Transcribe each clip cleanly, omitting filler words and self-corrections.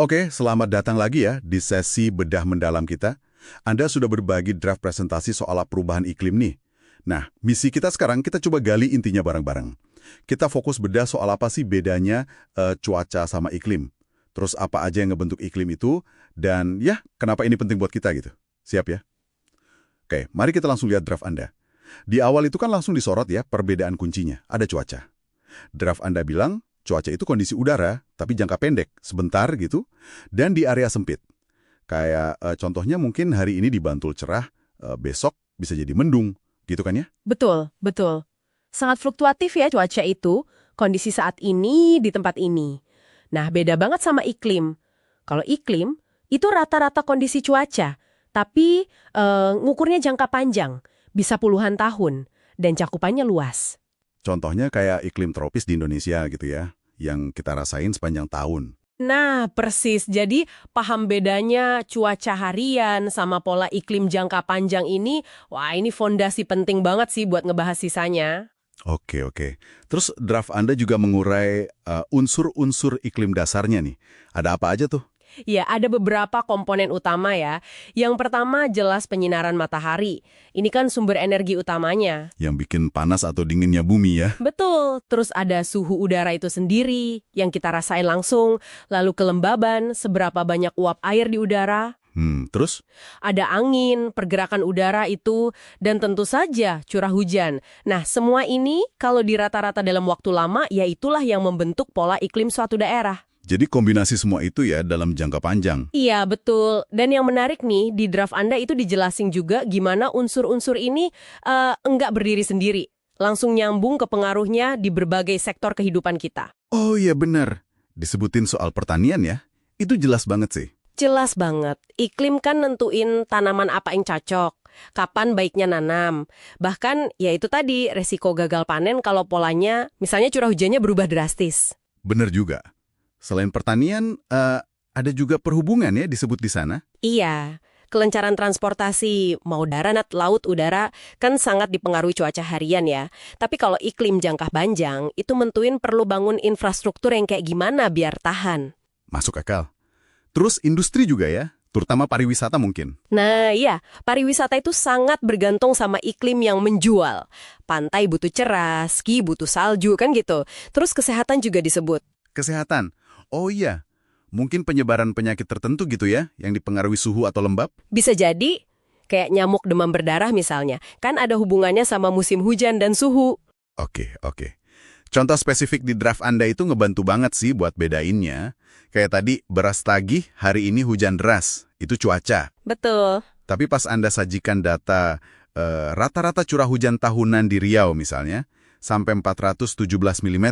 Oke, selamat datang lagi ya di sesi bedah mendalam kita. Anda sudah berbagi draft presentasi soal perubahan iklim nih. Nah, misi kita sekarang kita coba gali intinya bareng-bareng. Kita fokus bedah soal apa sih bedanya cuaca sama iklim. Terus apa aja yang ngebentuk iklim itu, dan ya, kenapa ini penting buat kita gitu. Siap ya? Oke, mari kita langsung lihat draft Anda. Di awal itu kan langsung disorot ya perbedaan kuncinya, ada cuaca. Draft Anda bilang, cuaca itu kondisi udara, tapi jangka pendek, sebentar gitu, dan di area sempit. Kayak contohnya mungkin hari ini di Bantul cerah, besok bisa jadi mendung, gitu kan ya? Betul, betul. Sangat fluktuatif ya cuaca itu, kondisi saat ini di tempat ini. Nah, beda banget sama iklim. Kalau iklim, itu rata-rata kondisi cuaca, tapi ngukurnya jangka panjang, bisa puluhan tahun, dan cakupannya luas. Contohnya kayak iklim tropis di Indonesia gitu ya, yang kita rasain sepanjang tahun. Nah, persis. Jadi, paham bedanya cuaca harian sama pola iklim jangka panjang ini, wah ini fondasi penting banget sih buat ngebahas sisanya. Oke, oke. Terus draft Anda juga mengurai unsur-unsur iklim dasarnya nih. Ada apa aja tuh? Ya, ada beberapa komponen utama ya. Yang pertama jelas penyinaran matahari. Ini kan sumber energi utamanya. Yang bikin panas atau dinginnya bumi ya? Betul, terus ada suhu udara itu sendiri yang kita rasain langsung, lalu kelembaban, seberapa banyak uap air di udara, Terus? ada angin, pergerakan udara itu, dan tentu saja curah hujan. Nah, semua ini kalau di rata-rata dalam waktu lama, ya itulah yang membentuk pola iklim suatu daerah. Jadi kombinasi semua itu ya dalam jangka panjang. Iya, betul. Dan yang menarik nih, di draft Anda itu dijelasin juga gimana unsur-unsur ini enggak berdiri sendiri. Langsung nyambung ke pengaruhnya di berbagai sektor kehidupan kita. Oh iya benar. Disebutin soal pertanian ya. Itu jelas banget sih. Jelas banget, iklim kan nentuin tanaman apa yang cocok, kapan baiknya nanam. Bahkan, ya itu tadi, resiko gagal panen kalau polanya, misalnya curah hujannya berubah drastis. Benar juga. Selain pertanian, ada juga perhubungan ya disebut di sana. Iya, kelencaran transportasi, mau darat, laut, udara, kan sangat dipengaruhi cuaca harian ya. Tapi kalau iklim jangka panjang, itu mentuin perlu bangun infrastruktur yang kayak gimana biar tahan. Masuk akal. Terus industri juga ya, terutama pariwisata mungkin. Nah iya, pariwisata itu sangat bergantung sama iklim yang menjual. Pantai butuh cerah, ski butuh salju, kan gitu. Terus kesehatan juga disebut. Kesehatan. Oh iya, mungkin penyebaran penyakit tertentu gitu ya, yang dipengaruhi suhu atau lembab. Bisa jadi, kayak nyamuk demam berdarah misalnya. Kan ada hubungannya sama musim hujan dan suhu. Oke, oke. Contoh spesifik di draft Anda itu ngebantu banget sih buat bedainnya. Kayak tadi, beras tagih, hari ini hujan deras. Itu cuaca. Betul. Tapi pas Anda sajikan data rata-rata curah hujan tahunan di Riau misalnya, sampai 417 mm.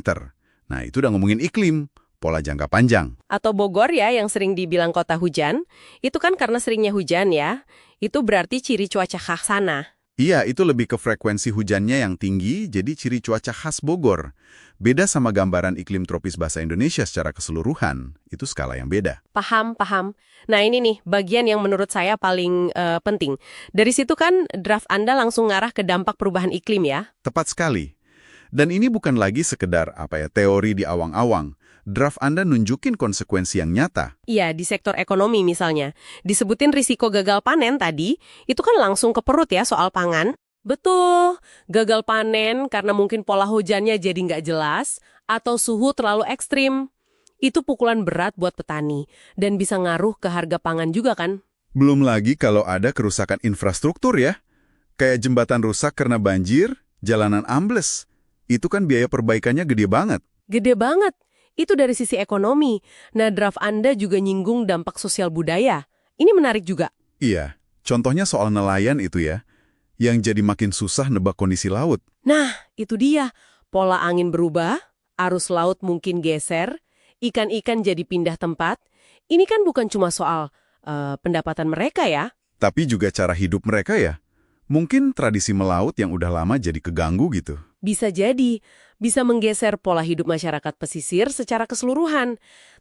Nah, itu udah ngomongin iklim, pola jangka panjang. Atau Bogor ya, yang sering dibilang kota hujan. Itu kan karena seringnya hujan ya. Itu berarti ciri cuaca khas sana. Iya, itu lebih ke frekuensi hujannya yang tinggi, jadi ciri cuaca khas Bogor. Beda sama gambaran iklim tropis bahasa Indonesia secara keseluruhan. Itu skala yang beda. Paham, paham. Nah ini nih, bagian yang menurut saya paling penting. Dari situ kan draft Anda langsung ngarah ke dampak perubahan iklim ya. Tepat sekali. Dan ini bukan lagi sekedar teori di awang-awang. Draft Anda nunjukin konsekuensi yang nyata. Iya, di sektor ekonomi misalnya. Disebutin risiko gagal panen tadi, itu kan langsung ke perut ya soal pangan. Betul, gagal panen karena mungkin pola hujannya jadi nggak jelas, atau suhu terlalu ekstrim. Itu pukulan berat buat petani, dan bisa ngaruh ke harga pangan juga kan? Belum lagi kalau ada kerusakan infrastruktur ya. Kayak jembatan rusak karena banjir, jalanan ambles. Itu kan biaya perbaikannya gede banget. Gede banget. Itu dari sisi ekonomi. Nah, draft Anda juga nyinggung dampak sosial budaya. Ini menarik juga. Iya, contohnya soal nelayan itu ya, yang jadi makin susah nebak kondisi laut. Nah, itu dia. Pola angin berubah, arus laut mungkin geser, ikan-ikan jadi pindah tempat. Ini kan bukan cuma soal pendapatan mereka ya. Tapi juga cara hidup mereka ya. Mungkin tradisi melaut yang udah lama jadi keganggu gitu. Bisa jadi, bisa menggeser pola hidup masyarakat pesisir secara keseluruhan.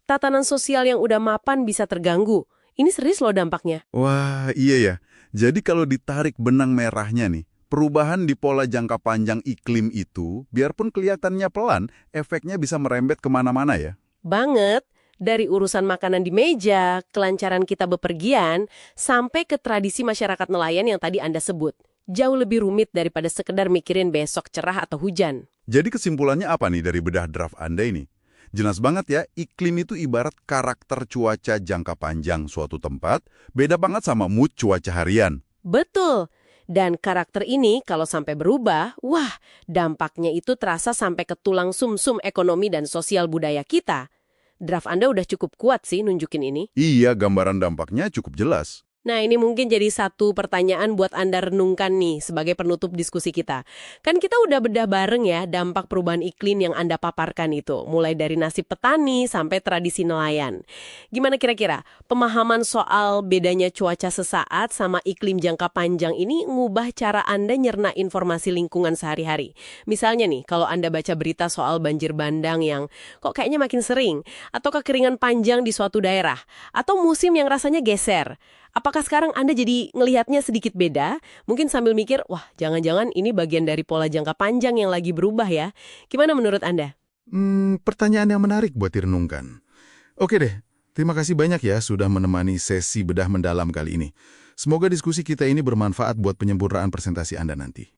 Tatanan sosial yang udah mapan bisa terganggu. Ini serius loh dampaknya. Wah, iya ya. Jadi kalau ditarik benang merahnya nih, perubahan di pola jangka panjang iklim itu, biarpun kelihatannya pelan, efeknya bisa merembet kemana-mana ya. Banget. Dari urusan makanan di meja, kelancaran kita bepergian, sampai ke tradisi masyarakat nelayan yang tadi Anda sebut. Jauh lebih rumit daripada sekedar mikirin besok cerah atau hujan. Jadi kesimpulannya apa nih dari bedah draft Anda ini? Jelas banget ya, iklim itu ibarat karakter cuaca jangka panjang suatu tempat, beda banget sama mood cuaca harian. Betul. Dan karakter ini kalau sampai berubah, wah, dampaknya itu terasa sampai ke tulang sumsum ekonomi dan sosial budaya kita. Draft Anda udah cukup kuat sih nunjukin ini. Iya, gambaran dampaknya cukup jelas. Nah, ini mungkin jadi satu pertanyaan buat Anda renungkan nih sebagai penutup diskusi kita. Kan kita udah bedah bareng ya dampak perubahan iklim yang Anda paparkan itu, mulai dari nasib petani sampai tradisi nelayan. Gimana kira-kira pemahaman soal bedanya cuaca sesaat sama iklim jangka panjang ini ngubah cara Anda nyerna informasi lingkungan sehari-hari? Misalnya nih, kalau Anda baca berita soal banjir bandang yang kok kayaknya makin sering, atau kekeringan panjang di suatu daerah, atau musim yang rasanya geser. Apakah sekarang Anda jadi ngelihatnya sedikit beda? Mungkin sambil mikir, wah jangan-jangan ini bagian dari pola jangka panjang yang lagi berubah ya. Gimana menurut Anda? Pertanyaan yang menarik buat direnungkan. Oke deh, terima kasih banyak ya sudah menemani sesi bedah mendalam kali ini. Semoga diskusi kita ini bermanfaat buat penyempurnaan presentasi Anda nanti.